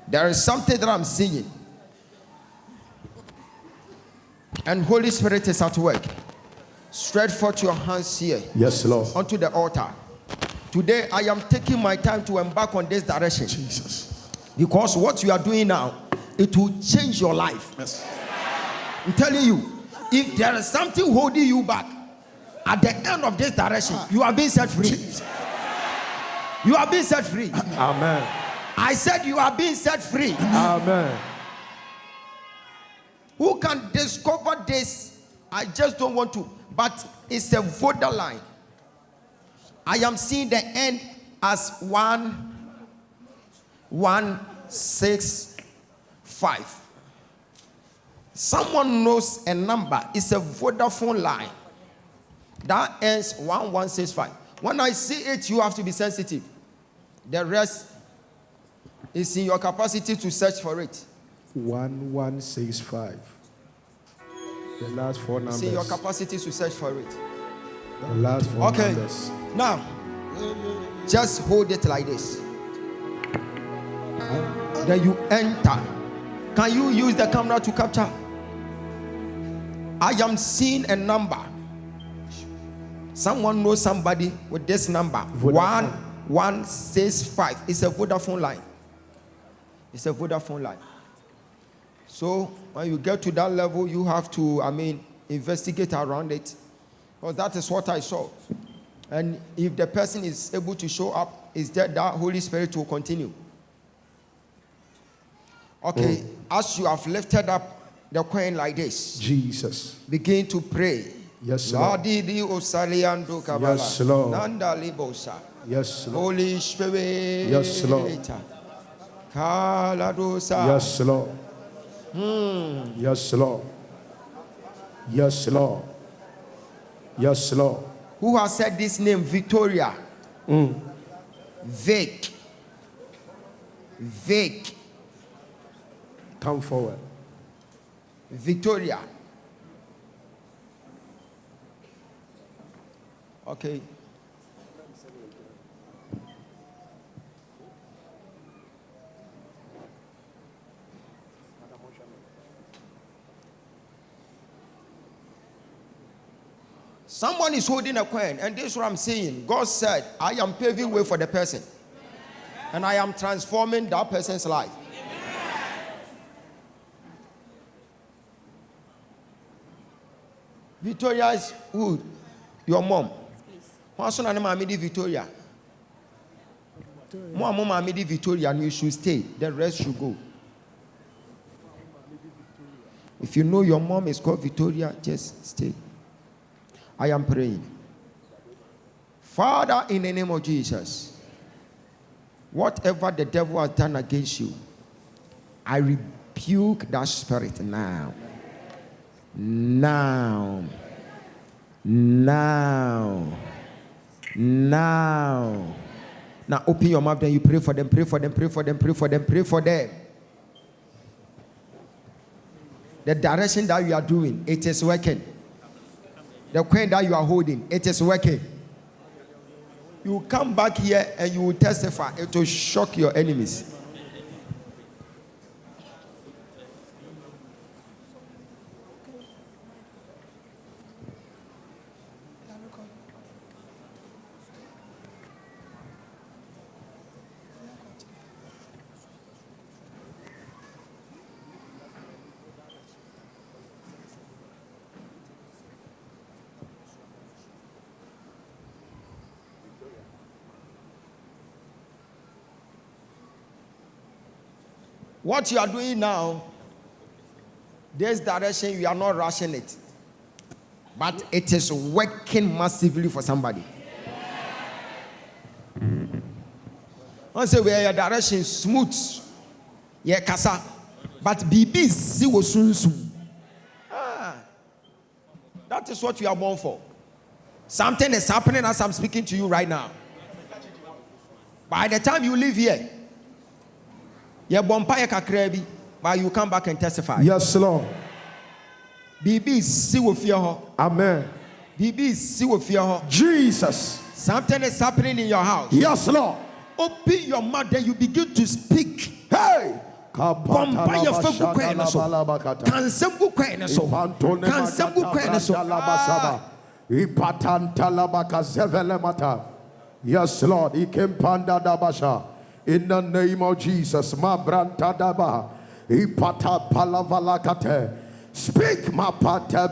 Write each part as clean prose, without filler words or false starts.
There is something that I'm seeing. And Holy Spirit is at work. Stretch forth your hands here. Yes, Lord. Onto the altar. Today, I am taking my time to embark on this direction. Jesus. Because what you are doing now, it will change your life. Yes. I'm telling you, if there is something holding you back, at the end of this direction, you are being set free. You are being set free. Amen. I said you are being set free. Amen. Who can discover this? I just don't want to. But it's a borderline. I am seeing the end as 1165. Someone knows a number. It's a Vodafone line that ends 1165. When I see it, you have to be sensitive. The rest is in your capacity to search for it. 1165. The last four numbers. It's in your capacity to search for it. The last four numbers. Now, just hold it like this. Then you enter. Can you use the camera to capture? I am seeing a number. Someone knows somebody with this number. 1165. It's a Vodafone line. It's a Vodafone line. So when you get to that level, you have to, investigate around it. Because that is what I saw. And if the person is able to show up, is that Holy Spirit will continue. Okay, as you have lifted up the coin like this, Jesus, begin to pray. Yes, Lord. Yes, Lord. Yes, Lord. Holy Spirit. Yes, Lord. Yes, Lord. Yes, Lord. Yes, Lord. Yes, Lord. Who has said this name? Victoria. Vic. Come forward. Victoria. Okay. Someone is holding a coin, and this is what I'm saying. God said, I am paving way for the person, and I am transforming that person's life. Victoria is who? Your mom. What's your name? Victoria. Mama, Victoria, and you should stay. The rest should go. If you know your mom is called Victoria, just stay. I am praying. Father, in the name of Jesus, whatever the devil has done against you, I rebuke that spirit now. Now. Now open your mouth, then you pray for them, pray for them, pray for them, pray for them, pray for them. The direction that you are doing, it is working. The coin that you are holding, it is working. You come back here and you will testify. It will shock your enemies. What you are doing now, this direction, you are not rushing it. But it is working massively for somebody. I say, where your direction smooth, yeah, kasa, but BB see was soon. That is what you are born for. Something is happening as I'm speaking to you right now. By the time you leave here, but you come back and testify. Yes, Lord. BB see with fear. Amen. BB see with fear. Jesus. Something is happening in your house. Yes, Lord. Open your mouth, then you begin to speak. Hey. Bombaya Fagu Quenaso. Kansambu Quenaso. Kansambu Quenaso. Yes, Lord. In the name of Jesus. Speak, Father,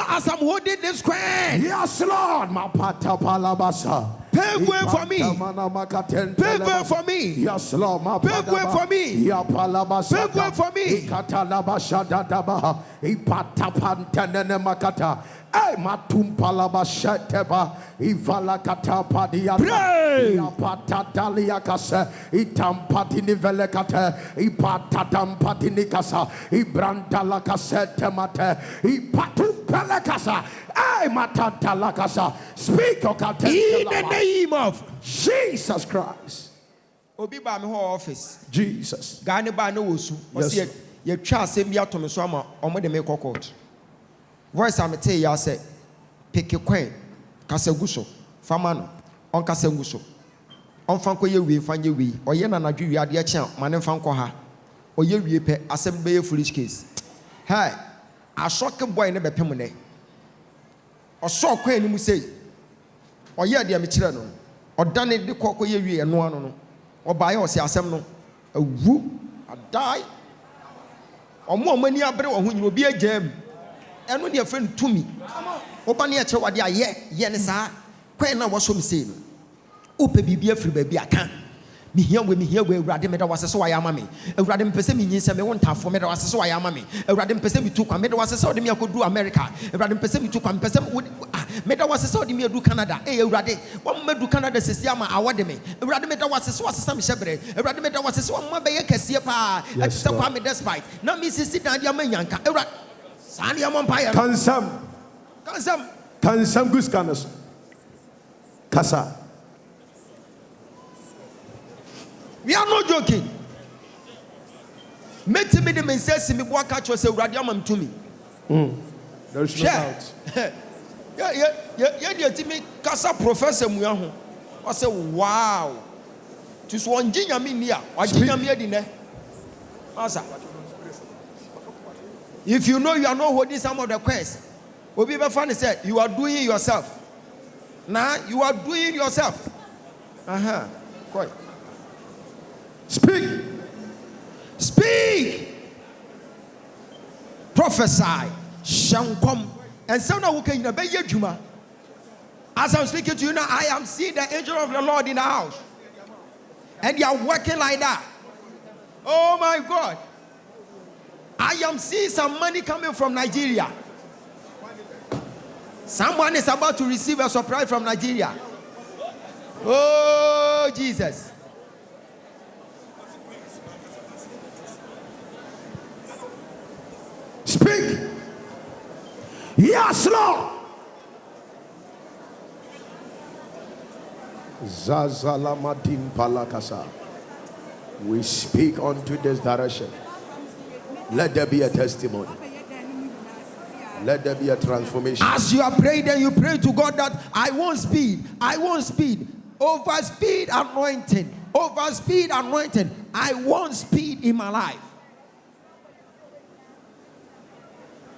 as I'm holding this coin. Yes, Lord. Pave way for me. Pave way for me. Yes, Lord. Pave way for me. Pave way for me. Ay matumpalaba sheteba ivala katapadia patatalia kase itampatini velekate ipatatampatini kasa ibrandala kasete mate ipatumpele kasa ay matatala kasa. Speak in the name of Jesus Christ. Obi ba me ho office Jesus Gane ba na wosu o se ye twa asem bi ato me so ama omo de me court. Voice am tell ya say pick a coin kasa guso famano on kasa guso on fanko ye wi fanye wi oye na nadwi wi ade kyan mane fanko ha oye wi pe asem be foolish case hey a shock boy ne bepem ne o so coin ni mu say oye de me kire no odane de kokko ye wi eno ano no obaye o se asem no awu adai omo mani abre wo ho nyi obi agam eno ne friend to me oba ne eche wade aye ye ne saa kwen na wo so me sei no ope bibia firi ba bi aka me hia we awurade me da wase so waya ama me awurade me pese me nyinsa me wontafo me da wase so waya ama me awurade me pese me tu kwa me da wase so de me akodu America awurade me pese me tu kwa me pese me da wase so de me adu Canada awurade wo me du Canada sesi ama awode me awurade me da wase so wase me hyebre awurade me da wase so ma be ye kase pa atise kwa me despite na me sisi dan dia manyanka awurade sani amon pa kansam guskanas kasa. We are not joking. Make me the message me boa catch us awurade amam to me. There is no doubt. Yeah, me kasa professor mu ya ho. I say wow. To so onjinya me ni a, onjinya me adi ne. Asa. If you know you are not holding some of the quest, Obi be funny say you are doing yourself. Nah, you are doing yourself. Quite. Speak. Prophesy. Shankom. And some now can you be juma. As I'm speaking to you now, I am seeing the angel of the Lord in the house. And you are working like that. Oh my God. I am seeing some money coming from Nigeria. Someone is about to receive a surprise from Nigeria. Oh, Jesus. Speak. Yes, Lord. Zazalamadim palakasa. We speak unto this direction. Let there be a testimony. Let there be a transformation. As you are praying, then you pray to God that I want speed. Over speed anointing. I want speed in my life.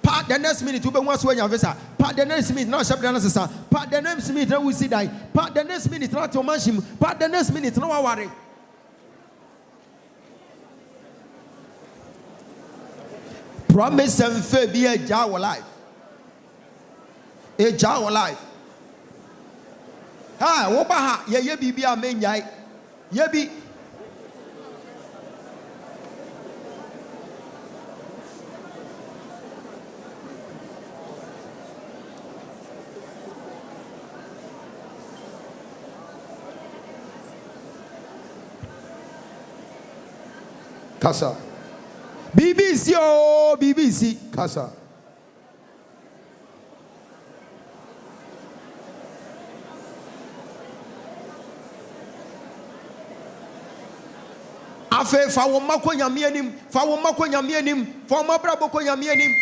Part the next minute, part the next minute, no shabda, part the next minute, no we see die, part the next minute, not to mashim, part the next minute, no worry. Promise and faith be a jar life. A jar life. Ha, wobaha, ye be a main yai, ye be. Kasa. BBC, oh, BBC. Kasa. Afe fa wo mako nyame anim, fa wo mako nyame anim, fa wo mabrabo ko nyame anim.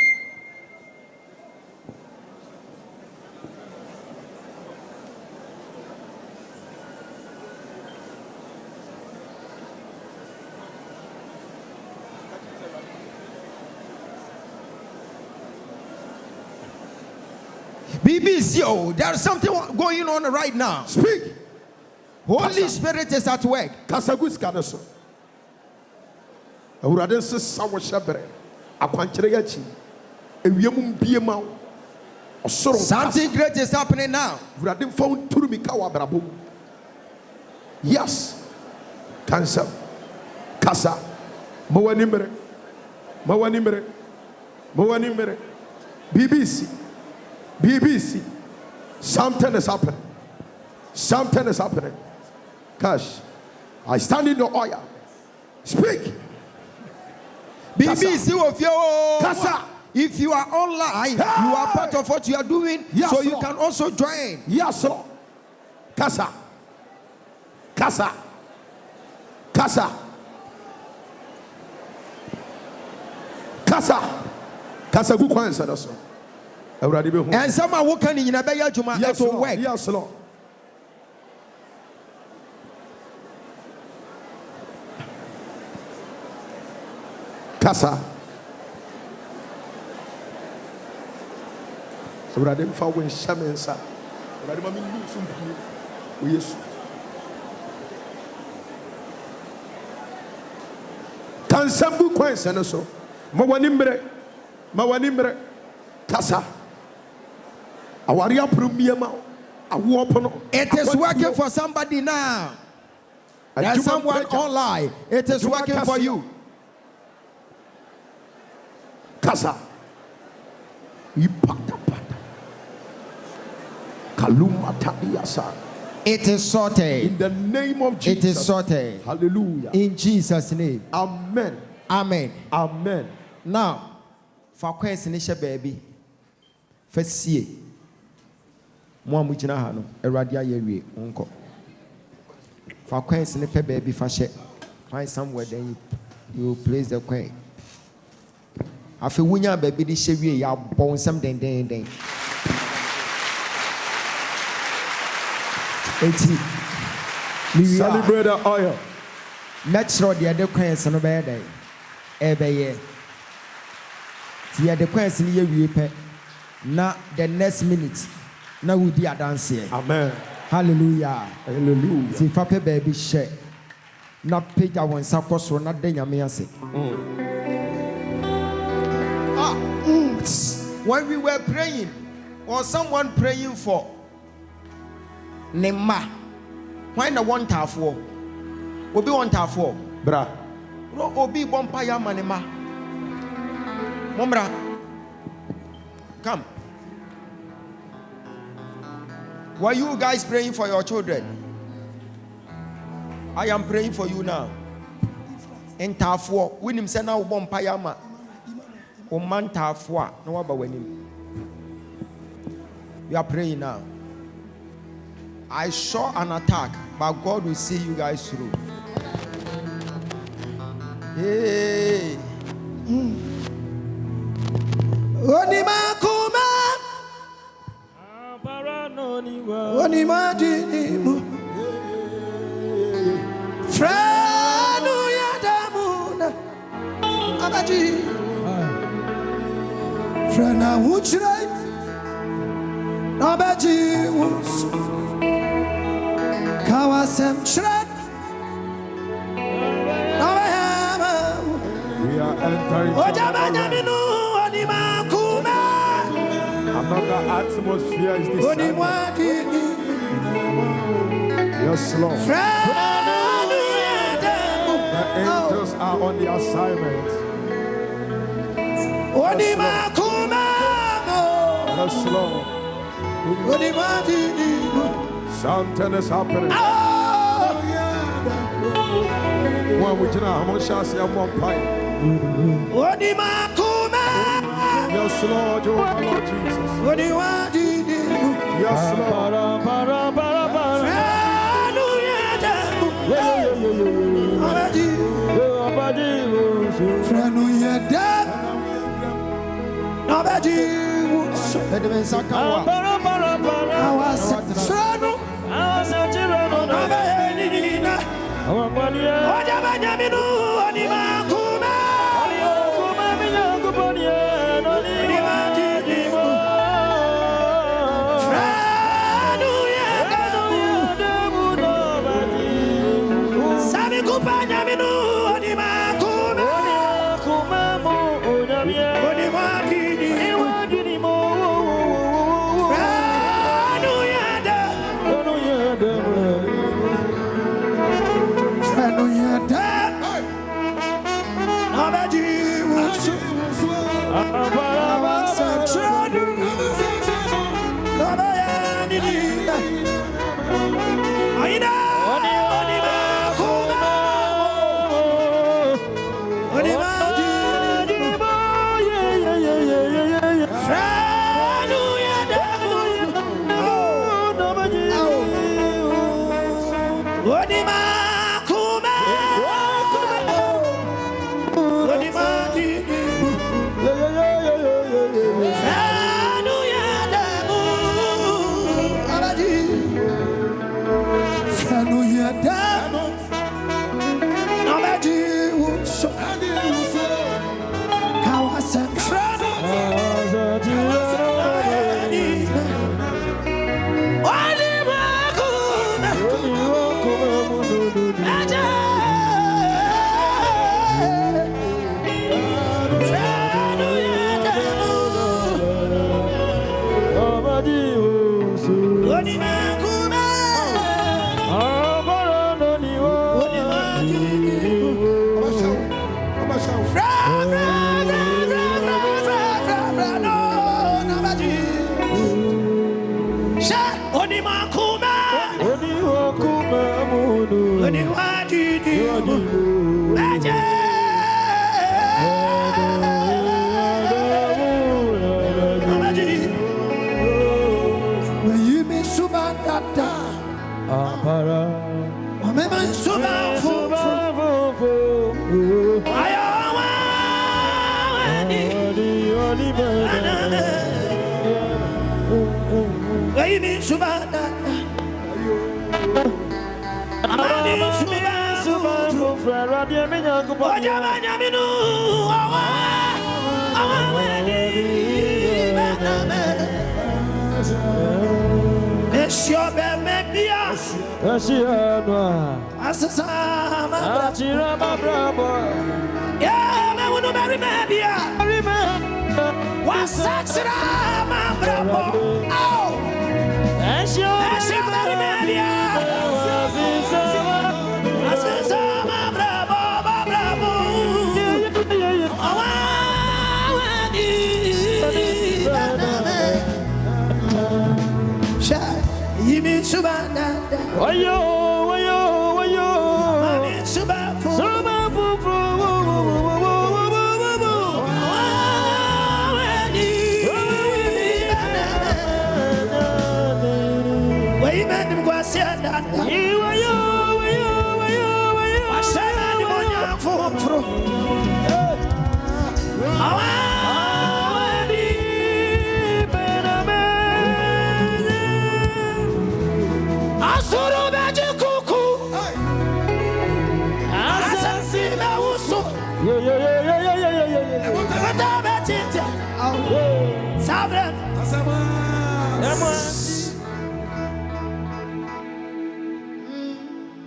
BBC, oh, there's something going on right now. Speak. Holy Spirit is at work. Kasagus kanaso. Awurade se sawo shebre. Akwankyere yachi. Ewiemum biema. Osoro. Something great is happening now. Awurade mfa turumi ka wa brabo. Yes. Cancer. Kasa. Mawani mere. Mawani mere. Mawani mere. BBC. BBC. Something is happening. Something is happening. Cash. I stand in the oil. Speak. BBC of your Kasa. If you are online, you are part of what you are doing, yes, so you Lord. can also join. Yes, Lord. Kasa. Kasa. Kasa. Kasa. Kasa gu kwan sa so. Awurade be hu. And someone who can in a beya juma to work. Yes, Lord. Kasa. Awurade mfa wo nhyamensa. Awurade ma me ndu sumpu. O Yesu. Kansambu kwan sa no so. Ma wani mbre. Kasa. Awari aprumiema. Awo pono. It is working for somebody now. There's someone online. It is working for you. Kasa. Ipata pata. Kaluma tabiasa. It is sorted. In the name of Jesus. It is sorted. Hallelujah. In Jesus' name. Amen. Amen. Amen. Now, for question baby. First see. Mo amujina ha no. Erade ayewie onko. For question baby fashe. Find somewhere then you place the coin. Afi wunya baby di hyewie ya bon sam den. Celebrate the oil. Make sure the other coins no be there. Ebeye. Ti the coins ni ye wie pe. Na the next minute na we di dance here. Amen. Hallelujah. Hallelujah. Ti fa pe baby share. Na page won sakoso na de nyame ase. When we were praying, or someone praying for Nema, why the one for? Obi one for? Bra. No, Obi Bompaya Manema. Mombra, come. Were you guys praying for your children? I am praying for you now. In Tafo, when him send out Bompaya Ma. Omanta fwa no waba wanim. We are praying now. I saw an attack, but God will see you guys through. Hey. Onima kuma. Onima dinimu. Franu yadamuna. Abaji. Frana wuchrai Nabaji wus Kawasem shred We are entering another atmosphere is this. Yes, Lord. The angels are on the assignment. Yes, Lord. Something is happening. When we do not, I'm shall see one pipe. Yes, Lord, you are Lord Jesus. Yes, Lord.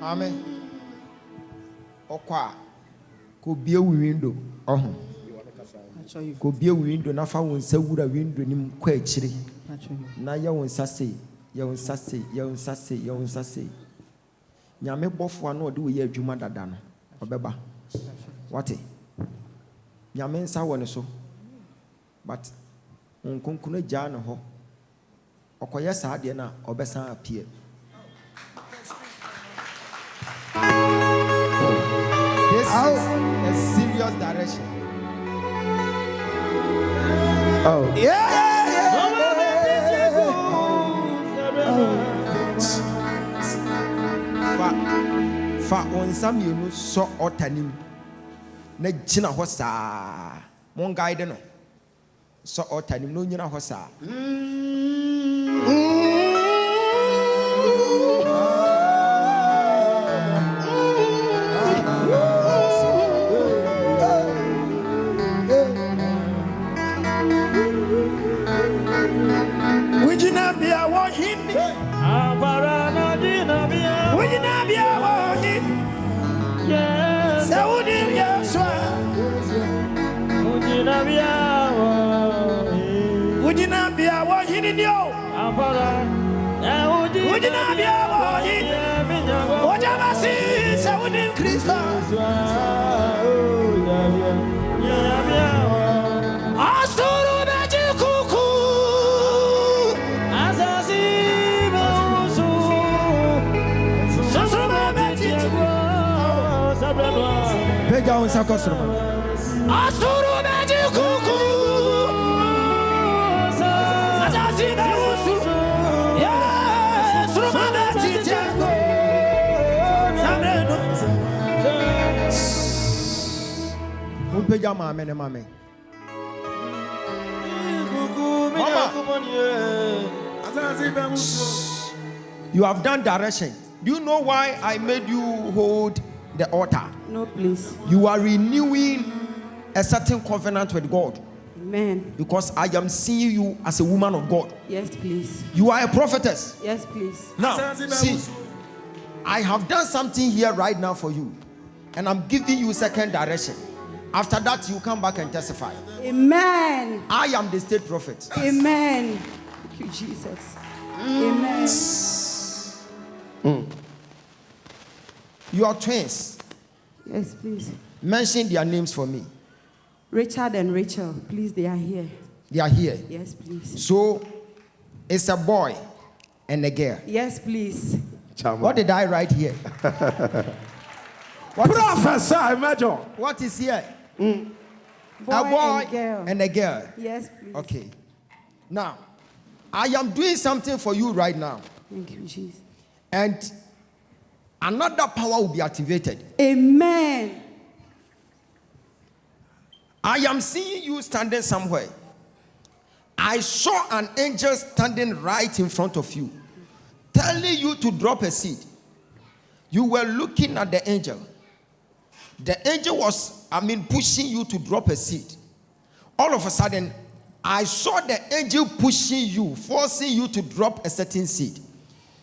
Amen. Okwa ko bie window ohun ko bie window na fa won sa wura window nim kwa akire na ya won sase nyame bofo na ode wo ye adwuma dada no obeba wate nyame nsa woni so but onkonkunu gya no ho okoye saa de na obesan apie. This is a serious direction. Oh. Fa onsam yenu so otanim na gina ho saa mon guide no so otanim no nyina ho saa Saudi Yaswa. Ujina bia wa hini yo. Ujina bia wa hini. Ojamasi Saudi Kristo. Asuru beji kuku. Asasi musu. Asuru beji kuku. Pega un sakosro. Asuru beji kuku. Asasi musu. Yeah, asuru beji kuku. Pega mame ne mame. You have done direction. Do you know why I made you hold the altar? No, please. You are renewing a certain covenant with God. Amen. Because I am seeing you as a woman of God. Yes, please. You are a prophetess. Yes, please. Now, see, I have done something here right now for you. And I'm giving you second direction. After that, you come back and testify. Amen. I am the state prophet. Amen. Thank you, Jesus. Amen. You are twins. Yes, please. Mention their names for me. Richard and Rachel, please, they are here. They are here. Yes, please. So, it's a boy and a girl. Yes, please. What did I write here? Professor, Major. What is here? Boy A boy and girl. and a girl. Yes, please. Okay. Now, I am doing something for you right now. Thank you, Jesus. And another power will be activated. Amen. I am seeing you standing somewhere. I saw an angel standing right in front of you, telling you to drop a seed. You were looking at the angel. The angel was, pushing you to drop a seed. All of a sudden, I saw the angel pushing you, forcing you to drop a certain seed.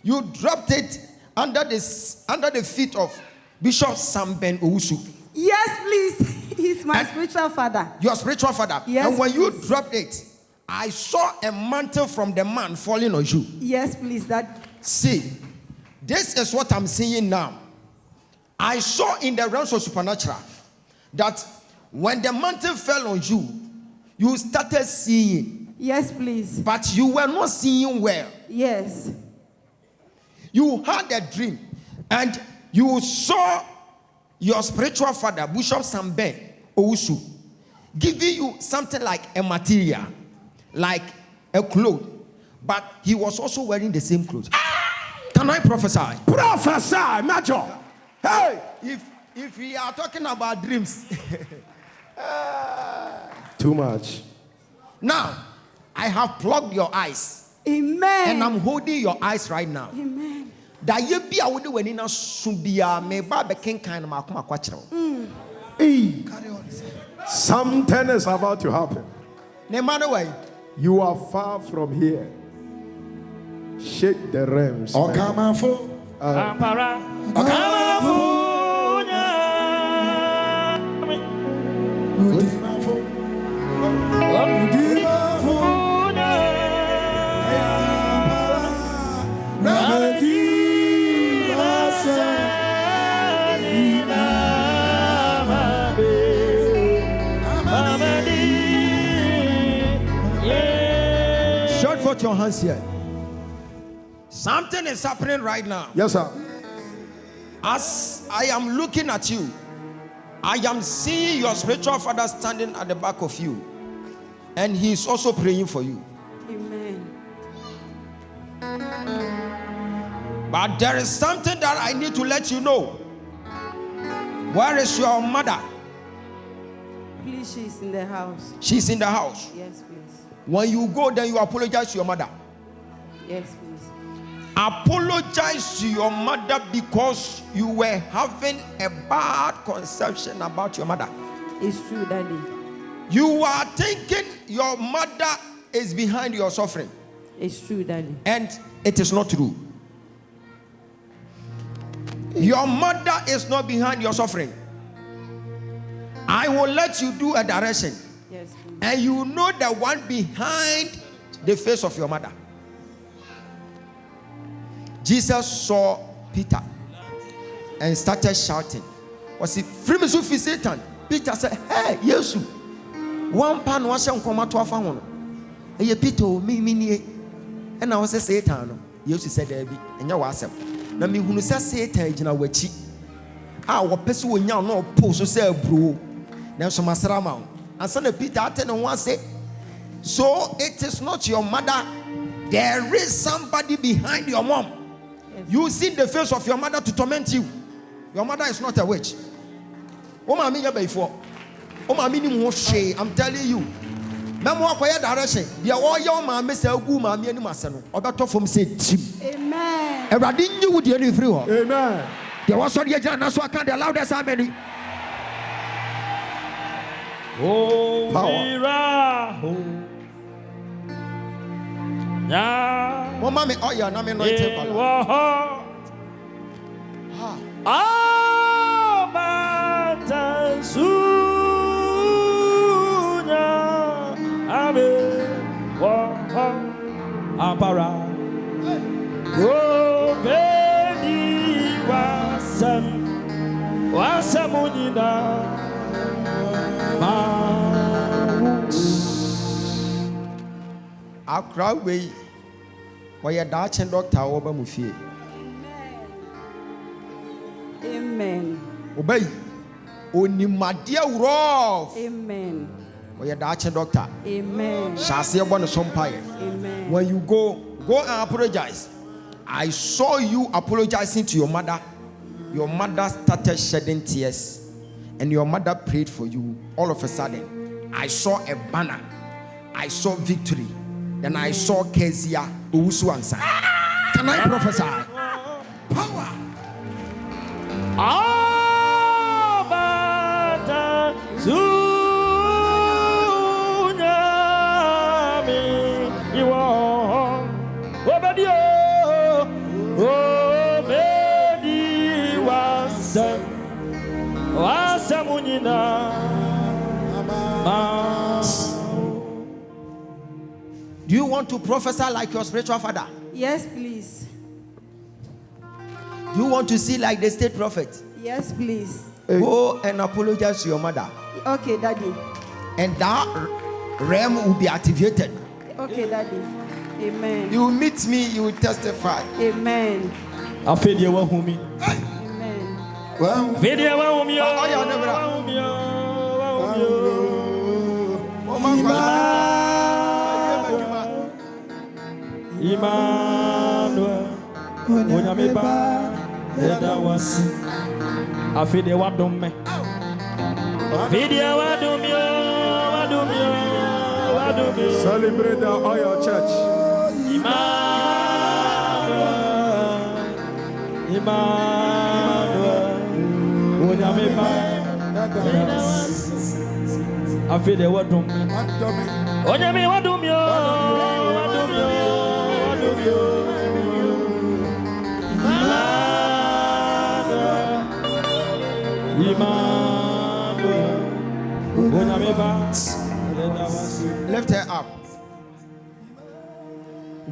You dropped it under the feet of Bishop Samben Owusu. Yes, please. He's my spiritual father. Your spiritual father. Yes, and when please. you dropped it, I saw a mantle from the man falling on you. Yes, please. See, this is what I'm seeing now. I saw in the realms of supernatural that when the mantle fell on you, you started seeing. Yes, please. But you were not seeing well. Yes. You had a dream and you saw your spiritual father, Bishop Samben Owusu, giving you something like a material, like a cloth. But he was also wearing the same clothes. Can I prophesy? Prophesy, Major. Hey, if we are talking about dreams, too much. now I have plugged your eyes. Amen. And I'm holding your eyes right now. Amen. Something is about to happen. No matter what. You are far from here. Shake the realms. Put your hands here. Something is happening right now. Yes, sir. As I am looking at you, I am seeing your spiritual father standing at the back of you, and he is also praying for you. Amen. But there is something that I need to let you know. Where is your mother? Please, she's in the house. She's in the house. Yes, please. When you go, then you apologize to your mother. Yes, please. Apologize to your mother because you were having a bad conception about your mother. It's true, Daddy. You are thinking your mother is behind your suffering. It's true, Daddy. And it is not true. Your mother is not behind your suffering. I will let you do a direction. Yes, please. And you know the one behind the face of your mother. Jesus saw Peter and started shouting. Was he free me so Satan? Peter said, hey, yes. One pan was on Comatoa. Hey, Peter, me. And I was a Satan. Yes, said, Debbie, and your WhatsApp. Now, me who says Satan in our wachi. Our person will now no post to say, bro. Now, some Masarama. And son Peter, I tell one say, so it is not your mother. There is somebody behind your mom. Yes. You see the face of your mother to torment you. Your mother is not a witch. Oh, my mini before. Oh, my mini shame. I'm telling you. Memo akwaya direction. Dia wo your mama say gu mama ani maseno. Obeto from say tim. Amen. Everybody knew wo dia ni free ho. Amen. There was so dia na so aka the loudest amen. Oh, power. Yeah. Oh, mommy, oh yeah, na me no it. Ah, Batansu. Apara oh baby wasamunina Akra we why dachen doctor oba mu fie. Amen. Obey onimade awro. Amen. Why dachen doctor. Amen. Shase ebon sompaye. Amen. When you go and apologize. I saw you apologizing to your mother. Your mother started shedding tears, and your mother prayed for you. All of a sudden, I saw a banner. I saw victory. Then I saw Kezia Uwusu answer. Can I prophesy? Power. Do you want to prophesy like your spiritual father? Yes, please. Do you want to see like the state prophet? Yes, please. Go and apologize to your mother. Okay, Daddy. And that realm will be activated. Okay, Daddy. Amen. You will meet me, you will testify. Amen. I feel you want me. Amen. Well, Video want me. Oh, yeah, never. Emmanuel, Onyameba, Eda was. I feel the what don't me. Video what do me, what do me. Celebrate the oil church. Emmanuel, Onyameba, I feel the what don't me. Onyame what do me, what do me. Lift her up.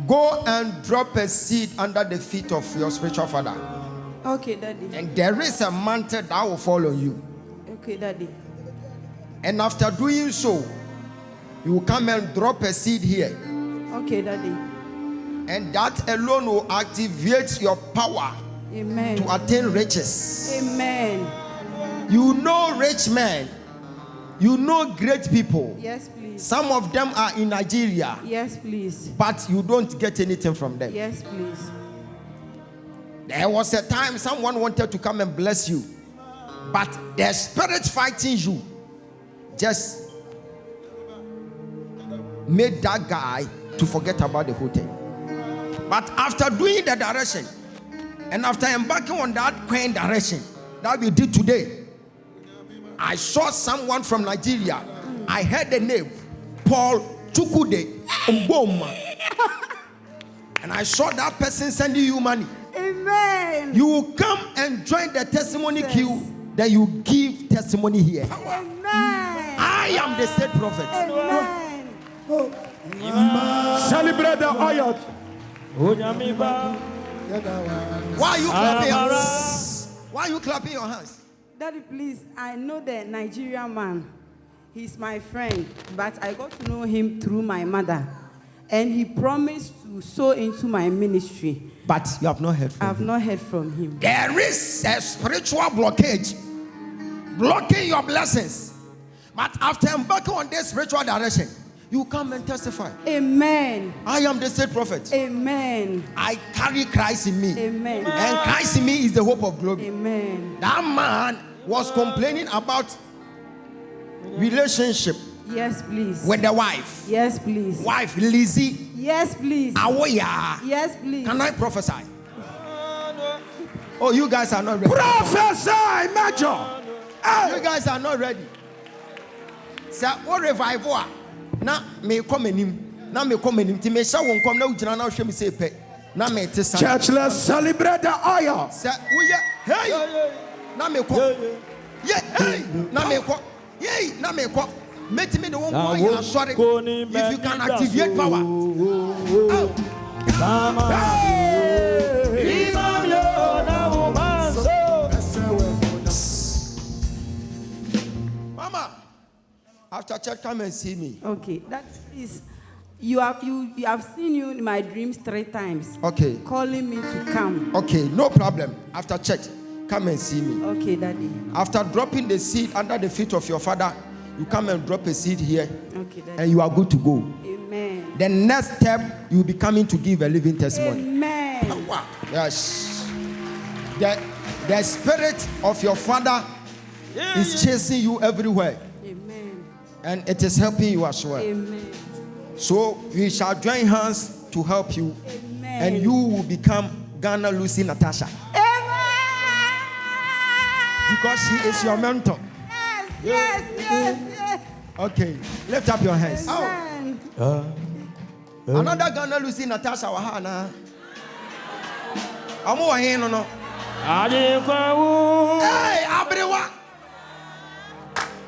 Go and drop a seed under the feet of your spiritual father. Okay, Daddy. And there is a mantle that will fall on you. Okay, Daddy. And after doing so, you will come and drop a seed here. Okay, Daddy. And that alone will activate your power. Amen. To attain riches. Amen. You know rich men. You know great people. Yes, please. Some of them are in Nigeria. Yes, please. But you don't get anything from them. Yes, please. There was a time someone wanted to come and bless you. But the spirit fighting you just made that guy to forget about the whole thing. But after doing the direction, and after embarking on that kind direction that we did today, I saw someone from Nigeria. I heard the name Paul Chukude Mboma. And I saw that person sending you money. Amen. Amen. You will come and join the testimony Yes. queue. Then you give testimony here. Amen. I am the state prophet. Amen. Celebrate the oil. Why are you clapping your hands? Why are you clapping your hands? Daddy, please, I know the Nigerian man. He's my friend, but I got to know him through my mother. And he promised to sow into my ministry. But you have not heard from I've him. not heard from him. There is a spiritual blockage blocking your blessings. But after embarking on this spiritual direction, you come and testify. Amen. I am the state prophet. Amen. I carry Christ in me. Amen. And Christ in me is the hope of glory. Amen. That man was complaining about relationship Yes, please. with the wife. Yes, please. Wife Lizzie Yes, please. Awoya. Yes, please. Can I prophesy? Oh, you guys are not ready. Prophesy, Major. You guys are not ready. Say, what revival? Na me come him. Na me come him. Ti me sha won come na ugina na hwe me say pe. Na me te san. Church, let's celebrate the oil. Say, hey. Na me come. Yeah, hey. Na me come. Yay, na me come. Make me the one boy you are sorry. If you can activate power. Oh. Mama, after church, come and see me. Okay, that is. You have seen you in my dreams 3 times. Okay. Calling me to come. Okay, no problem. After church, come and see me. Okay, Daddy. After dropping the seed under the feet of your father, you come and drop a seed here. Okay, Daddy. And you are good to go. Amen. The next step, you will be coming to give a living testimony. Amen. Yes. The spirit of your father is chasing you everywhere. Amen. And it is helping you as well. Amen. So we shall join hands to help you. Amen. And you will become Ghana Lucy Natasha. Amen. Because she is your mentor. Yes. Okay. Lift up your hands. Amen. Another Ghana Lucy Natasha Wahana. Amu wahin no. Hey, Abriwa.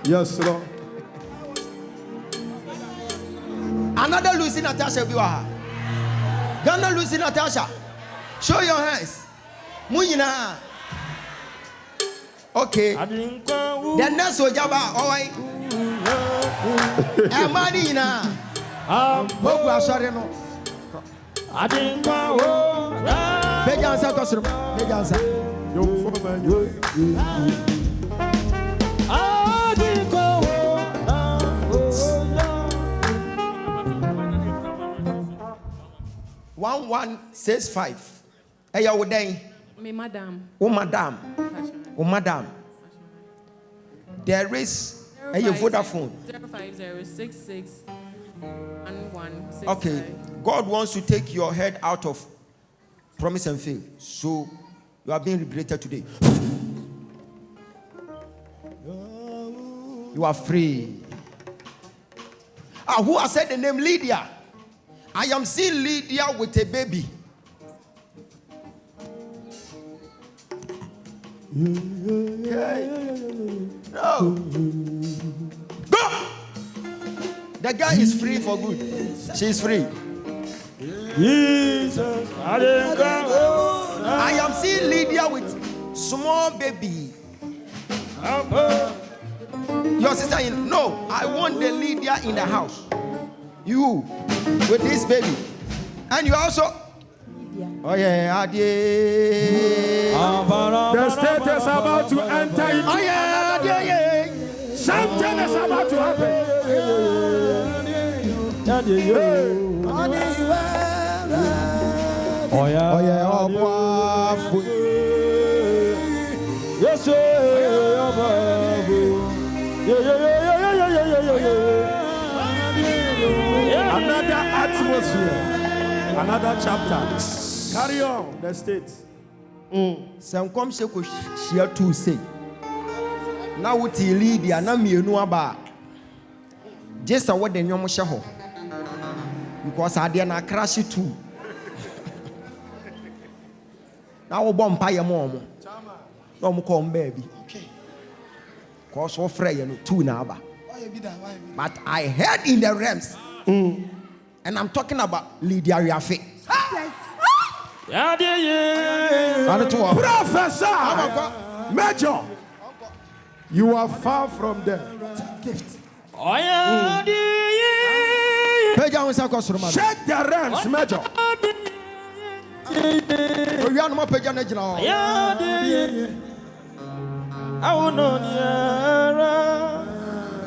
Yes, Lord. Another Lucy Natasha Biwaha. Ghana Lucy Natasha. Show your hands. Muyina. Okay. The next Ojaba. Alright. Emanina. Bogu asore no. Bejansa kosoro. Bejansa. One 165. Hey, you would Me, madam. Oh, madam. Oh, madam. There is a Vodafone. 05066 1165. Okay. God wants to take your head out of promise and fail. So you are being liberated today. You are free. Who has said the name Lydia? I am seeing Lydia with a baby. Okay. No. Go! The guy is free for good. She is free. Jesus, I am seeing Lydia with small baby. Your sister in no, I want the Lydia in the house. You with this baby. And you also oh yeah, The state is about to enter into. oh yeah. Something is about to happen. Oh yeah, oh boy. yes, Another atmosphere. Another chapter. Carry on. The state. Some come sheko share to say. Now what you lead ya na mienu aba. Just a what the nyom hye ho. Because I dey na crash too. Now we bomb pay mom. No call baby. Okay. Cause so frey two now. But I heard in the realms. And I'm talking about Lydia Riafe. Professor Major, you are far from them. Gift. Check the realms, Major.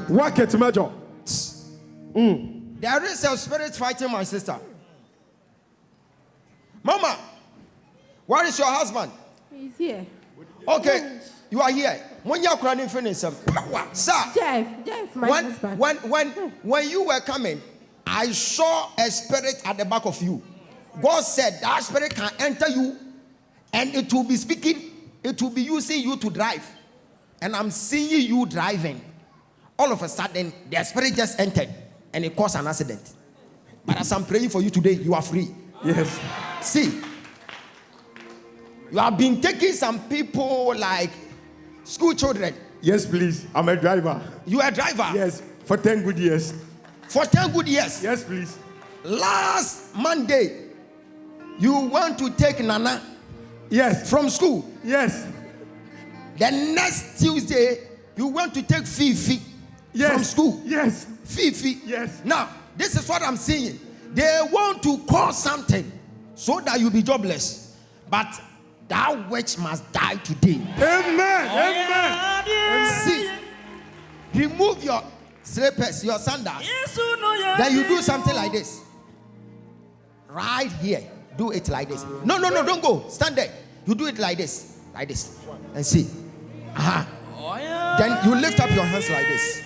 Work it, Major. There is a spirit fighting my sister. Mama, where is your husband? He's here. Okay, you are here. When you are crying, finish him. Sir, Jeff, my husband. When you were coming, I saw a spirit at the back of you. God said that spirit can enter you and it will be speaking, it will be using you to drive. And I'm seeing you driving. All of a sudden, the spirit just entered and it caused an accident. But as I'm praying for you today, you are free. Yes. See, you have been taking some people like school children. Yes, please. I'm a driver. You are a driver? Yes, for 10 good years. For 10 good years? Yes, please. Last Monday, you want to take Nana? Yes. From school? Yes. The next Tuesday, you want to take Fifi? Yes. From school? Yes. Fifi? Yes. Now, this is what I'm saying. They want to cause something so that you be jobless. But that witch must die today. Amen. Amen. See, remove your slippers, your sandals. Then you do something like this. Right here. Do it like this. No, don't go. Stand there. You do it like this. Like this. And see. Then you lift up your hands like this.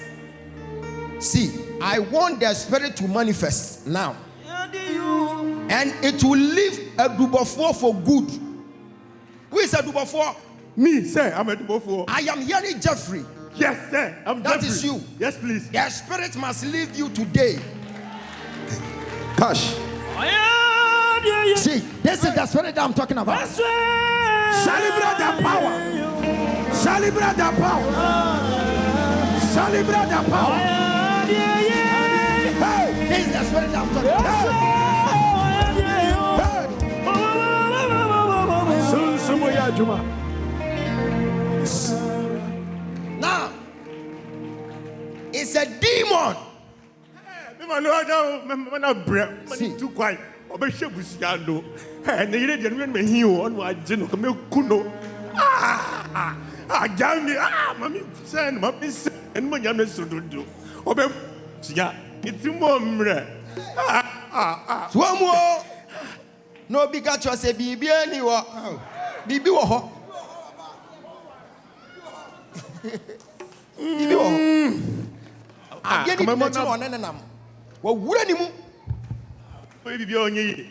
See, I want the spirit to manifest now. And it will leave a Dubofo for good. Who is a Dubofo? Me, sir. I'm a Dubofo. I am hearing Jeffrey. Yes, sir. That Jeffrey. is you. Yes, please. The spirit must leave you today. Cash. See, this is the spirit that I'm talking about. Celebrate the power. Celebrate the power. Celebrate the power. Hey, this is the spirit that I'm talking about. Now, it's a demon. See. Too quiet. And the gentleman may hear on my general Kuno. Mammy, send Mammy, and my youngest to do. Obey, it's more. One more. No, because you say, Bibi, anyway. Bibi, I'm getting to well, wouldn't you? Baby, only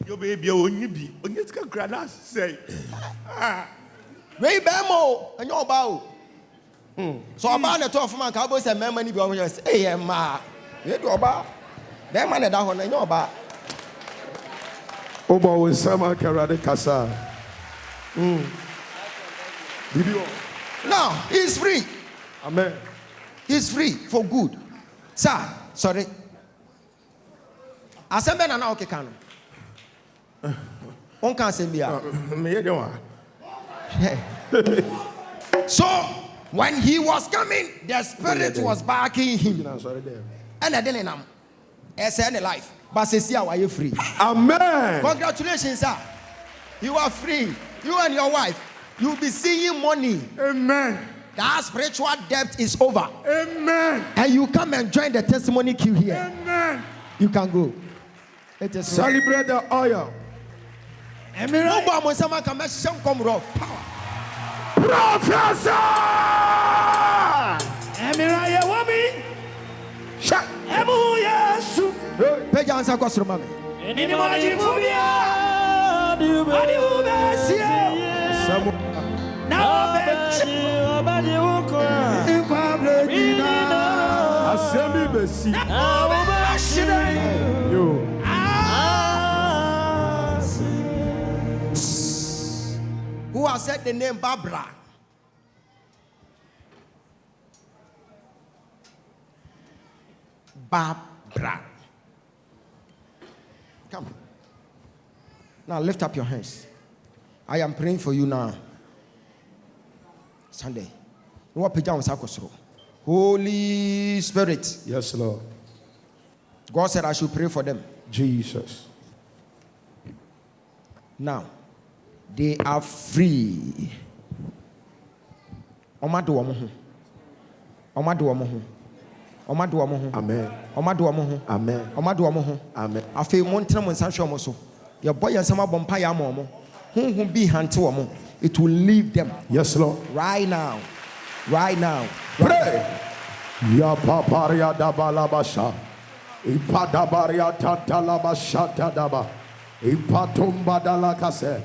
your baby, only be. Only it's got grass, say. Ray Bamo, and your bow. So about the 12 man, Cowboys and men, many people just, hey, ma, you do about that man at that one, and your bar. Oba with Sama Karade Casa. Now, he's free. Amen. He's free for good. Sir, sorry. Asembe na na okeka no. On kan asembia. Me dey one. So, when he was coming, the spirit was backing him. And I didn't know. It's any life. But see how are you free? Amen. Congratulations, sir. You are free. You and your wife. You'll be seeing money. Amen. That spiritual debt is over. Amen. And you come and join the testimony queue here. Amen. You can go. It is celebrate the oil. No bomb when someone can make some come rough. Professor! Emiraya wami. Shut. Emu yesu. Page answer question, mommy. Ini maji fubia. Adi ubesia. Na obedi ukora. Ikwable dina. Assembly besi. Na obedi. Yo. said the name Barbara. Barbara. Come. Now lift up your hands. I am praying for you now. Sunday. Holy Spirit. Yes, Lord. God said I should pray for them. Jesus. Now, they are free. Amen. Amen. Amen. Amen. Afei montre mo nsanhwe mo so. Your boy and some bompa ya mo. Who be hante wo. It will leave them. Yes, Lord. Right now. Right now. Pray. Ya paparia dabalabasha. Ipadabaria tatalabasha tadaba. Ipatumba dalakase.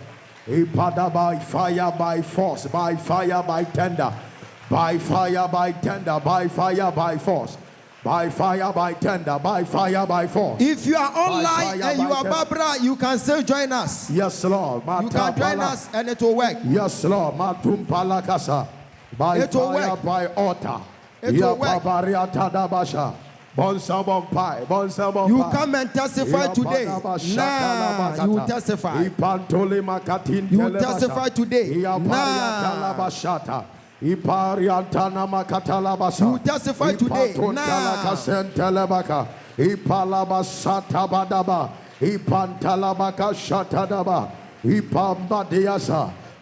Ipada by fire, by force, by fire, by tender. By fire, by tender, by fire, by force. By fire, by tender, by fire, by force. If you are online and you are Barbara, you can still join us. Yes, Lord. You can join us and it will work. Yes, Lord. Matumpalakasa. By it will fire, work. by altar. It will work. You come and testify today. Nah, you will testify. You will testify today. Nah. You testify today.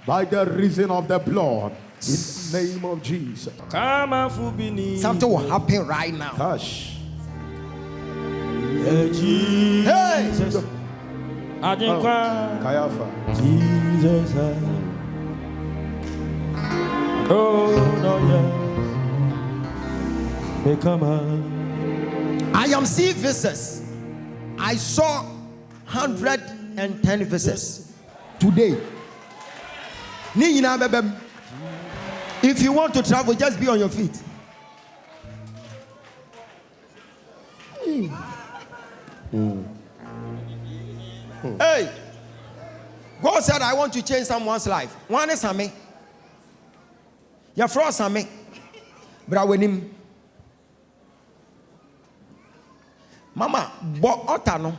By the reason of the blood, in the name of Jesus. Something will happen right now. Hush. Jesus. Kayafa. Jesus. Oh, no, yeah. Come on. I am seeing visitors. I saw 110 visitors today. If you want to travel, just be on your feet. Hey, God said, I want to change someone's life. One is me. Your frost me. But I win him. Mama, bo otano.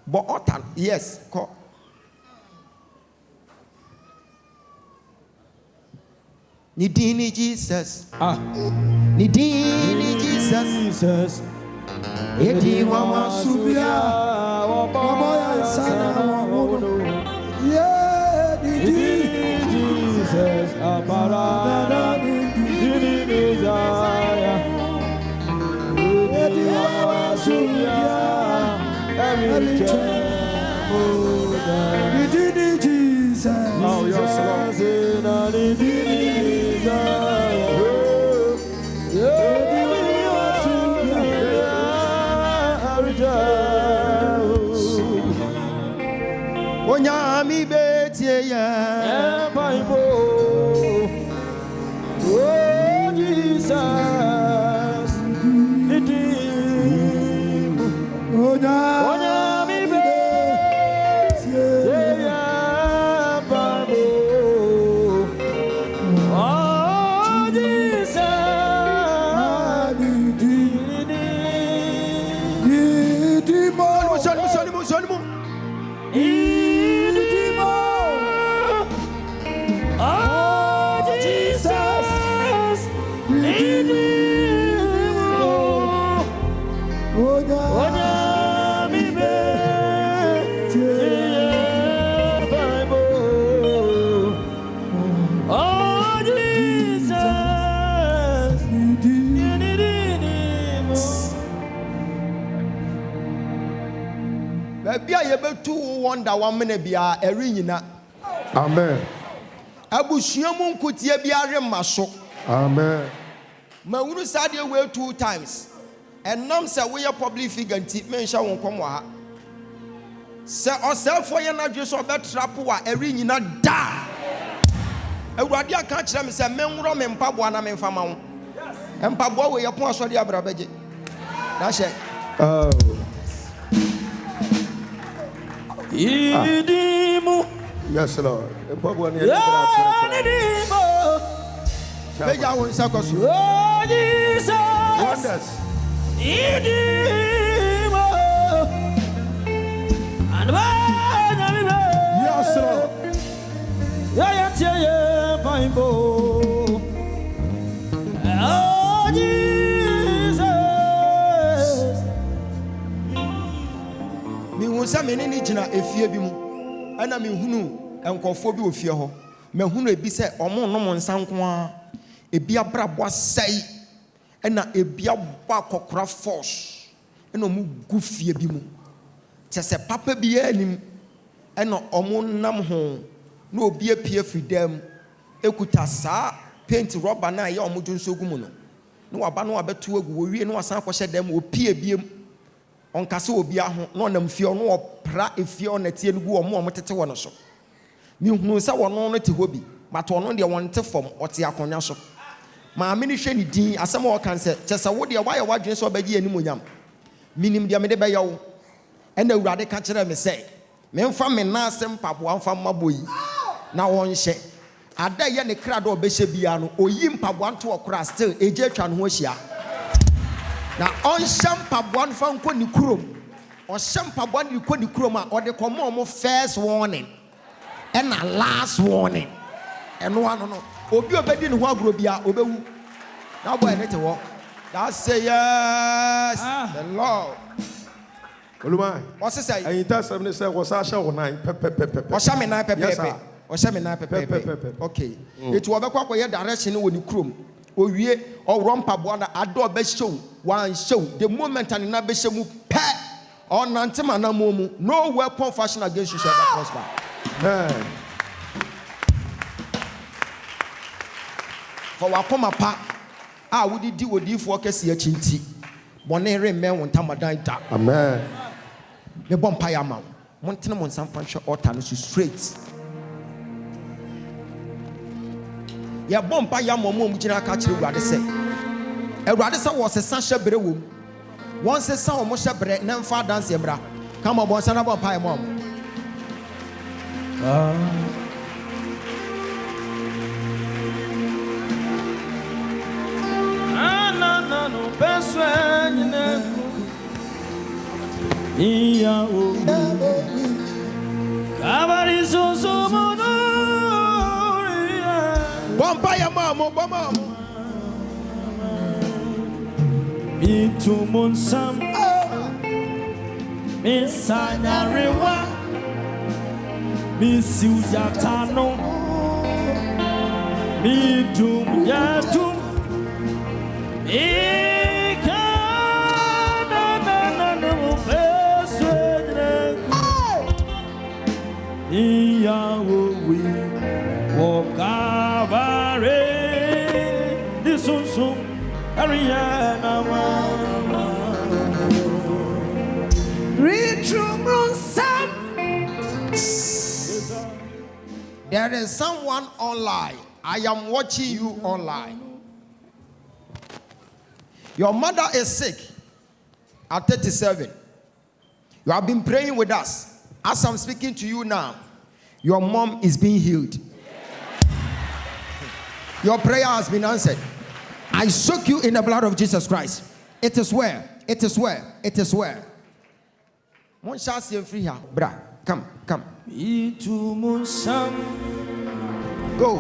Bo otan. Yes, call. Nidini Jesus. Nidini Jesus. Edi wama subia. Wama sana wamono. Yeah, Nidini Jesus. Abara. Nidini Messiah. Edi wama subia. Every Nidini Jesus. Oh, yes, Lord. Onyami betie ya Bible. Oh, Jesus. It is. Onyami betie ya Bible. Oh, wonder 1 minute bia erinyina. Amen. Abushiamu nkutie bia remaso. Amen. Mawuru sadie we 2 times. Enam se we public figure nti mensha won kom wa ha. Se oselfo ye na dwe so betrap wa erinyina da. Awurade aka kire me se menworo me mpaboa na me mfama wo. Mpaboa we ye pon asode abrabaje. Na she. Idimu Yes, Lord. Meja won sakos. Oh, Jesus. Wonders. Yes, Lord. Oh, Jesus. Me won sa me ne gina efie bi mu. Ana me hunu enkofo bi ofie ho. Me hunu ebi se omo nom nsanko a ebi abrabo asai. Ana ebi abba akokora force. Ana mu gu fie bi mu. Chese papa bi anim. Ana omo nam ho. Na obi apie fidam. Ekuta saa paint rubber na ya omo junso gu mu no. Na waba no abeto agu wo wie na wasan akɔhyɛ dam opie biem. Onkase obi aho na onam fie no opra efie onatie no gu omo tete wo no so. Mi hunu sa wono no te hobi, but ono de wonte fom ote akonya so. Ma me ni hwe ni din asem o kan se kyesa wo de wayɛ wadwen so obagi ani monyam. Minim de me de bɛyɛ wo. Ɛna awurade ka kyerɛ me sɛ, me mfa me na asem pabo amfa maboyi. Na wonhye. Ada ye ne kra do obɛhyɛ bia no, oyi mpabo anto okra still eje atwa no ho ahyia. Na onhyɛ mpabo anfa nko ni kurom. Ɔhyɛ mpabo ni ko ni kurom a ɔde kɔmɔ mo first warning. And a last warning. And one no. Obi obedi ne ho agro bia obewu. Now boy let it walk. That say yes. The Lord. Olumai. What's it say? And tell somebody say was Asha or nine pepe. Osha me nine pepe. Yes, sir. Osha me nine pepe. Okay. It will be quite direction when you chrome. Owie or rompa buana ado be show one show. The moment and na be show mu pe or nantema na momu. No weapon fashion against you shall not prosper. Man. For wakoma pa wodi di wodi fo kese achinti bone remme won tamadan da. Amen. Me bompa ya ma montene mon sanfa hwe altar no straight. Ya bompa ya mo mu gina ka kire urade se wo se sa hye bere wo won se sa wo mo hye bere na mfa dance ebra kama bon sa na bompa ya mo. No penso Ia o Cavarizo somono Bomba ya mamo bomba Itu monsam Misanya rewa Misiu jatano Midum yatum There is someone online. I am watching you online. Your mother is sick at 37. You have been praying with us. As I'm speaking to you now, your mom is being healed. Your prayer has been answered. I soak you in the blood of Jesus Christ. It is where. It is where. It is where. One shall see free here. Bra, come. Go. Go.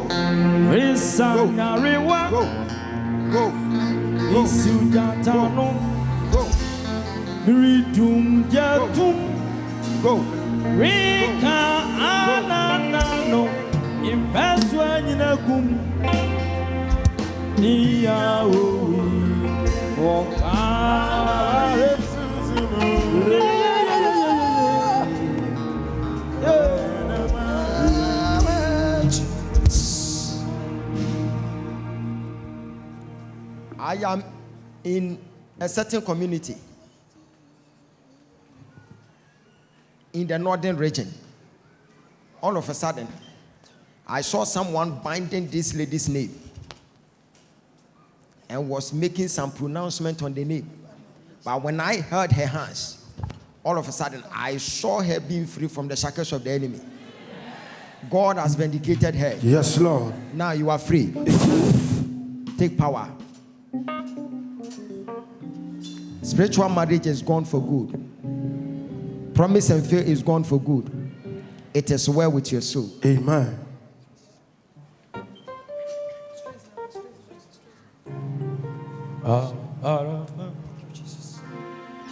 Go. Rika ananano impeswa nyinakum Nia I am in a certain community in the northern region. All of a sudden, I saw someone binding this lady's name and was making some pronouncement on the name. But when I heard her hands, all of a sudden, I saw her being free from the shackles of the enemy. God has vindicated her. Yes, Lord. Now you are free. Take power. Spiritual marriage is gone for good. Promise and faith is gone for good. It is well with your soul. Amen.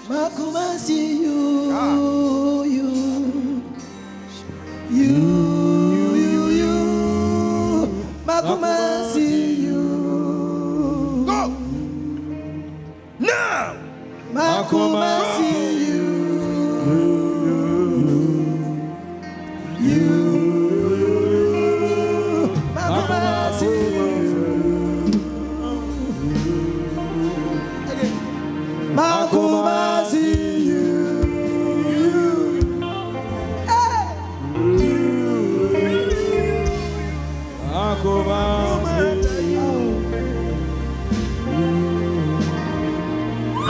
Makuma see you, Makuma see you. Go now. Makuma see you, Makuma see you. Makuma see you.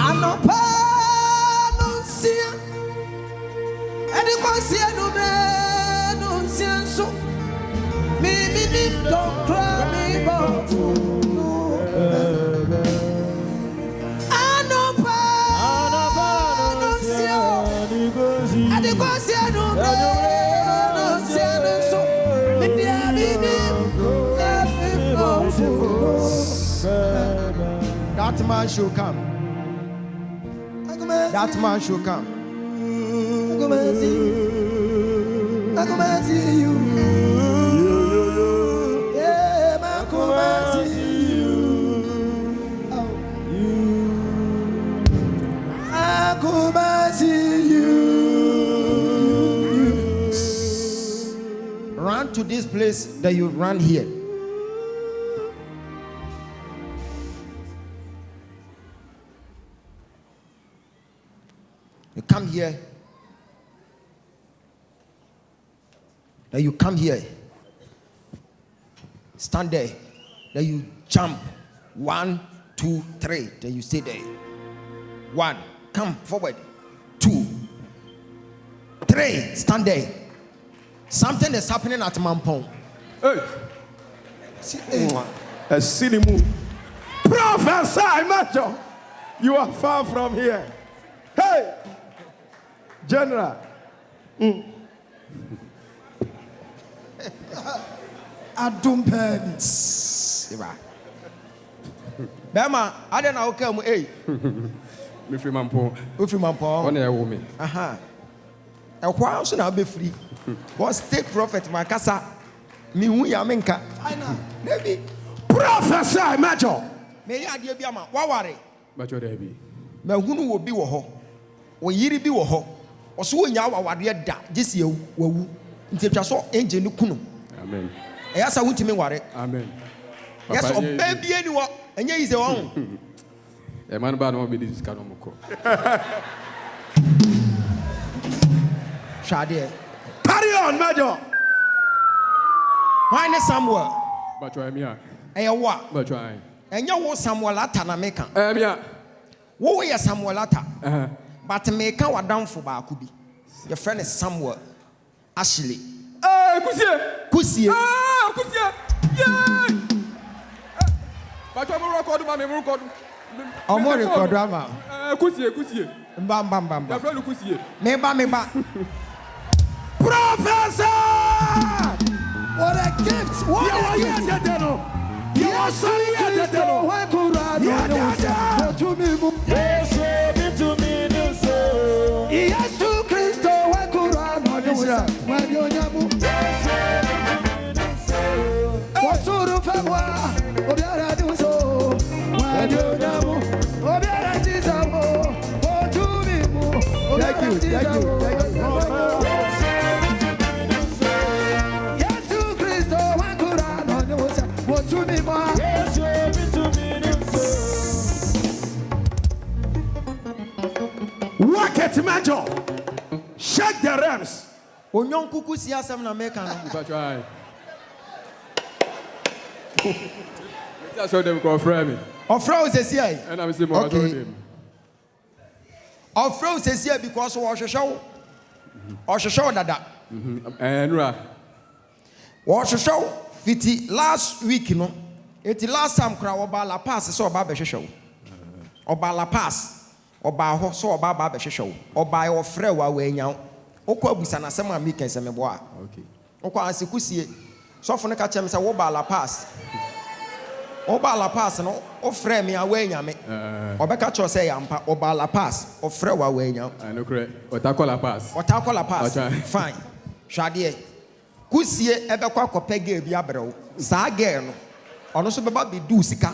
Anopa no sia, edi konsia no me no sia so. Me don't cry me but no. Anopa no sia, edi konsia no me no sia so. Me That man should come. That man should come. Makuma see you. Yeah, Makuma see you. Makuma see you. Run to this place that you run here. You come here. Then you come here. Stand there. Then you jump. 1, 2, 3. Then you stay there. 1. Come forward. 2, 3. Stand there. Something is happening at Mampong. Hey. A silly move. Prophesy, Macho. You are far from here. Hey. General. Adumpeni. Bema, I don't know come. Hey. Me free Mampong. Free Mampong. One year woman. Aha. A while soon I'll be free. But state prophet Makasa. Me who ya menka. Maybe. Prophesy, Macho. May I dear Biama? Wawari. Macho there be. Me who will be wo. O yiri bi wo ho. O so nya wawade da. Gisi wawu. Nti twa so engine no kunu. Amen. Eya sa wuntimi ware. Amen. Yes, o baby ani wo. Enye yi se won. E man ba no be this kind of moko. Shade. Carry on, Macho. Why ne Samuel? Macho am here. Eya wa. Macho am. Enye wo Samuel ata na meka. Am here. Wo ye Samuel ata. But meka wadamfo ba ko bi. Your friend is Samuel. Ashley. Kusie. Kusie. Yeah. Macho mo record ma me record. Omo record ama. Kusie. Mbam. Your friend Kusie. Meba. Professor! What a gift! What a gift! Yes, Thank you. Work it, Major. Shake the rams. Onyon kuku si asem na meka no. Macho am. Let's show them go friend me. Ofra o sesi ai. And I'm say more show them. Ofra o sesi ai because wo hwehwe wo. Ohwehwe wo dada. Enra. wɔhwehwɛ fiti last week no eti last time kora wɔba La Paz sɛ ɔba bɛhwehwɛ wo ɔba La Paz ɔba hɔ sɛ ɔba ba bɛhwehwɛ wo ɔba yɛ ɔfrɛ wo a wɔanya wo wokɔ abusa n'asɛm a meka sɛ meboa wokɔ asekusie sɔfo no ka kyerɛ me sɛ woba La Paz Oba La Paz no ofrɛ me awanya me obɛka kyerɛ sɛ yampa Oba La Paz ofrɛ wa awanya no correct otako La Paz fine hwade kusie ɛbɛkɔ akɔpɛ girl bi abrɛw saa girl no ɔno so bɛba bɛdu sika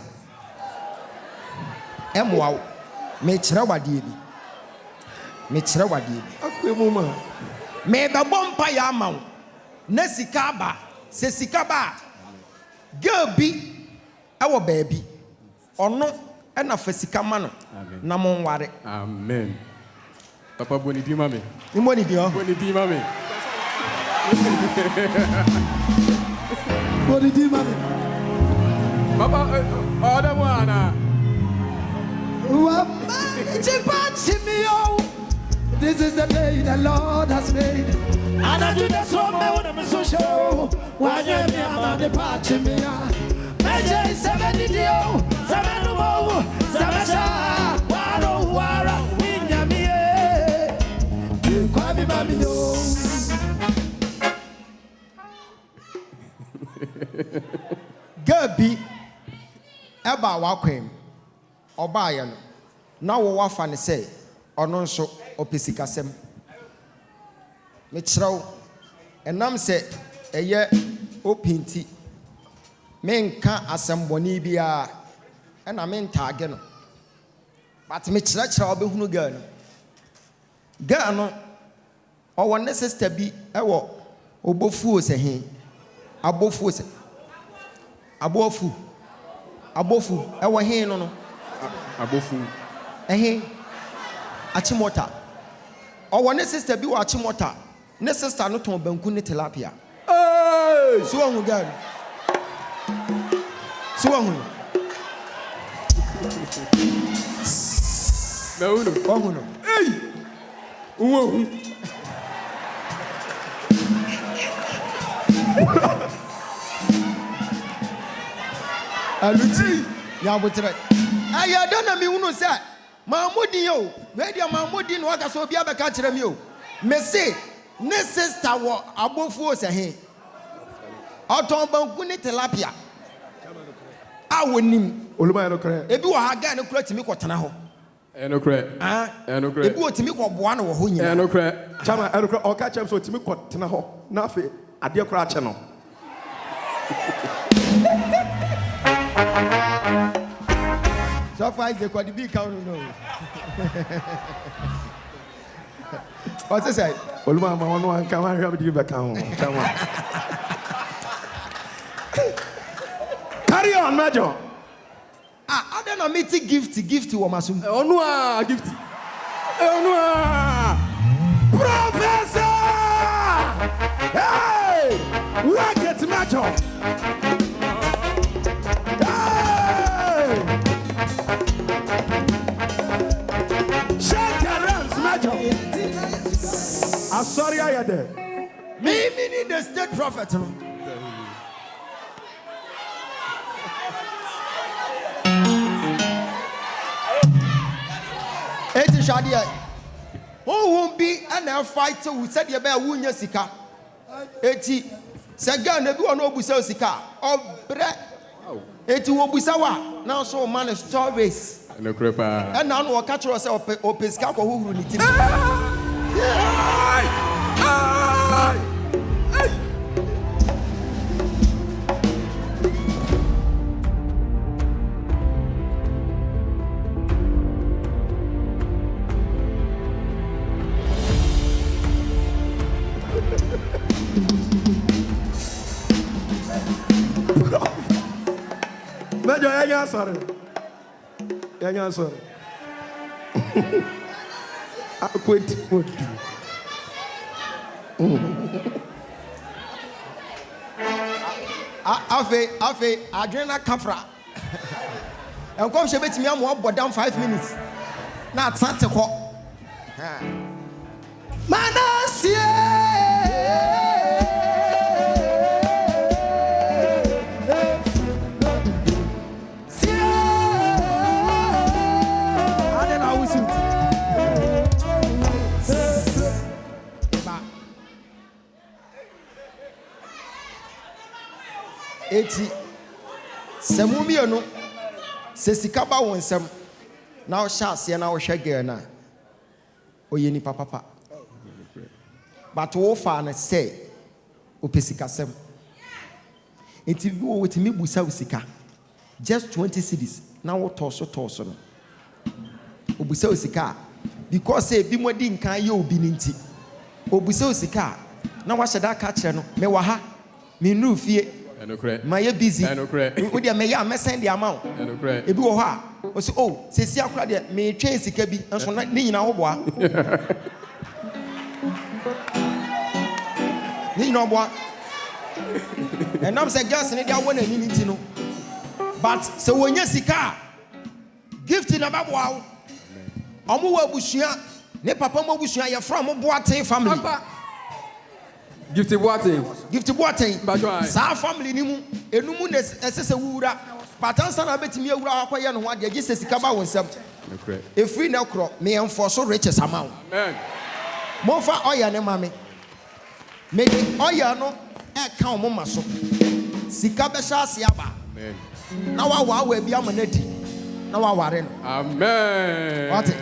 ɛmoa wo me kyerɛ wadeɛ bi Akwemu ma. me bɛbɔ mpa ya ama wo na sika ba sɛ sika ba girl bi ɛwɔ baabi ɔno ɛna fa sika ma no na mo nware amen papa boni di mame ni mo ni di ho boni di mame Boni di mame papa order mo ana wa this is the day the Lord has made and I do this one me when I'm so show why you me am the party me Meje 70 dio, 7 mo, 7 waro wara, winyami e, kwa mi mami yo. Gabi, eba wakwem, oba ya no, na wo wafa ne sɛ ɔno nso opesikasɛm. Me kyerɛw, ɛnam sɛ ɛyɛ opinti. Menka asɛmbɔne biara ɛna mentage no but me kyerɛkyerɛ wobɛhunu girl no ɔwɔ ne sister bi ɛwɔ obofuo sɛ he abofuo sɛ abofu ɛwɔ he no abofu ɛhe achimota ɔwɔ ne sister bi wɔ achimota ne sister no tɔn banku ne tilapia so ɔhu girl so ɔhu ɔhu no aluti ya botre aya dona mi hunu sɛ maamudi yo we dia maamudi no aka so obi abɛka kyerɛ mi o me se ne sister wɔ abofuo sɛ he ɔtɔn banku ne tilapia a wonim oluma no kre ebi wɔ ha guy no kura timi kɔtena hɔ enokre enokre ebi wɔ timi kɔboa no wɔ hɔ nyina enokre chama enokre ɔka kyerɛ so timi kɔtena hɔ na afi adeɛ kora akyɛ no so far is the quadruple count no what is it oluma ma wono anka ma hwɛ bi bɛka ho chama carry on major I don't know meet gift wɔ masum onu a gift onu a professor hey rocket major hey shake the rams major asori ayade me meaning the state prophet no eti shadia who be and fight who said you better wunya sika eti sega na bi ono obusa sika obre eti wo busa wa now so man stories enokre pa and now no ka kyerɛ sɛ opesika kɔ huhuru ni timi major yanya sorry akweti modi afe adrena kafra enkom hye betimi am wo down 5 minutes na atsante kɔ Manasie 80 Samumiano says Sikaba won some now shas ya now shagana oyeni papa but wo fa na say opesika sem enti bi wo wetimi busa usika just 20 cedis now wo toso no obusa usika because say bi modi nkan ye obi ninti obusa usika na wa hyeda ka kire no me wa ha me nu fie ma ye busy wo dia me ya me send the amount ebi wo ha o say oh sesi akura de me twen sika bi enso na ni nyina wo boa ni nyina wo boa and I'm say girls ni dia won ani ninti no but say wonya sika gift na ba boa wo omo wa busua ne papa mo busua ye from mo boate family Gift boating. Sa family ni mu enumu na esese wura patansa na betimi awura akoye no ho ade agi sesika ba wonsam efri na kro me enforce riches amount amen mo fa oya ne mame me de oya no e kan mo maso sika be sha ase aba amen na wa bi amanadi na wa ware no amen what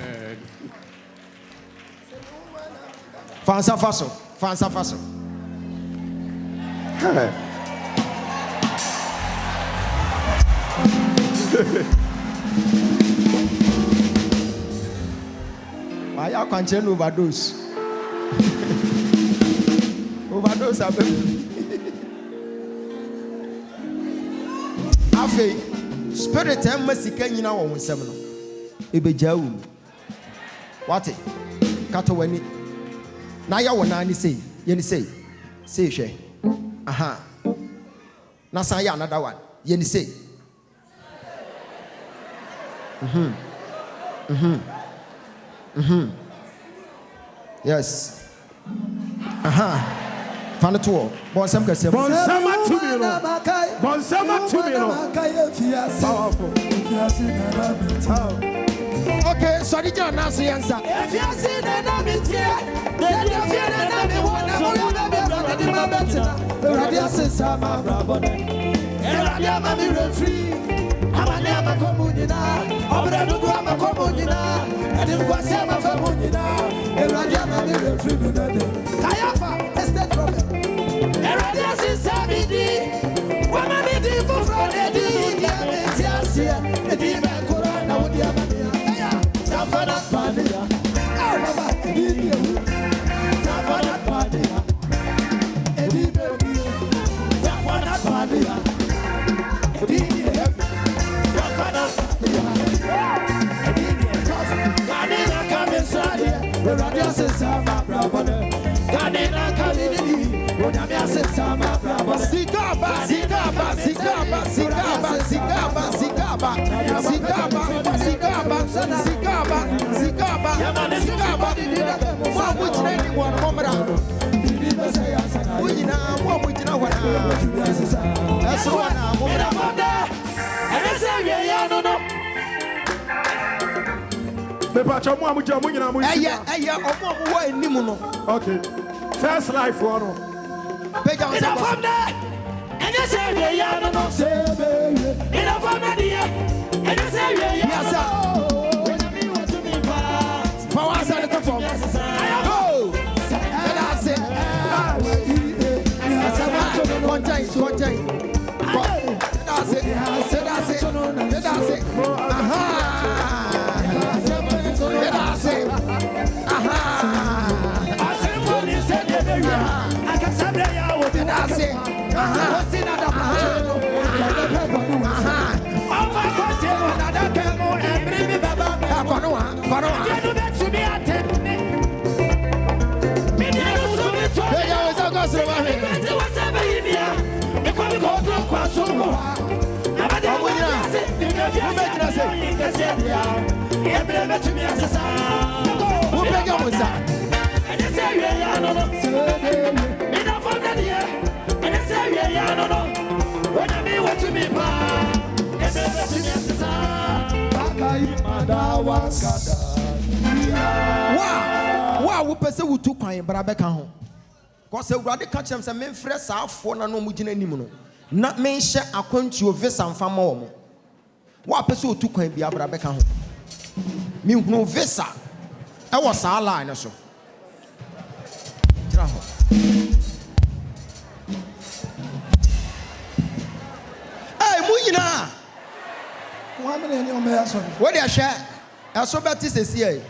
fansa faso I can't overdose. Overdose Afe spirit and masika nyina wo nsem no. Ebeja wo. What? Kato wani. Na ya wona ni say. Ye ni say. Say hwe. Aha. Na say another one. Ye ni say. Yes. Aha. Fan it all. Bonsam kase. Bonsama to me no. Powerful. Okay, so did you not see answer? If you see the name here, then you feel the name one of the better. Radio Sama Brabon. Radio Mami Free. Amanya Comunina. Obrado Guama Comunina. And it was Sama Comunina. Radio Mami Free. Kayafa, Estate Problem. Radio Samidi. One of the for Friday. The demon Corona would be a Savannah Padia. Baba, Savannah Padia. Savannah Padia. Savannah Padia. Come inside here. The radio says Sama Brabon. Canina Kalini. When I'm saying Sama Brabon. Sigaba. Okay. First life one. And you say, yeah, no, say, baby. In a family, and you say, yeah, sir. When I mean what to me, for us, I come from. And I say, one time. That's it. Aha. I said, for you said, I can say, that's it. What's in other Wow, we person who took my brother can home. Because we rather catch them some men fresh out for no mujina nimuno. na menhyɛ akwantuo visa mfama wɔ mo woapɛ sɛ otu kwan bi abra bɛka ho menhunu visa ɛwɔ saa line no so gyina hɔ mu nyinaa One minute, you may ask. wode ɛhwɛ ɛso bɛte sɛsie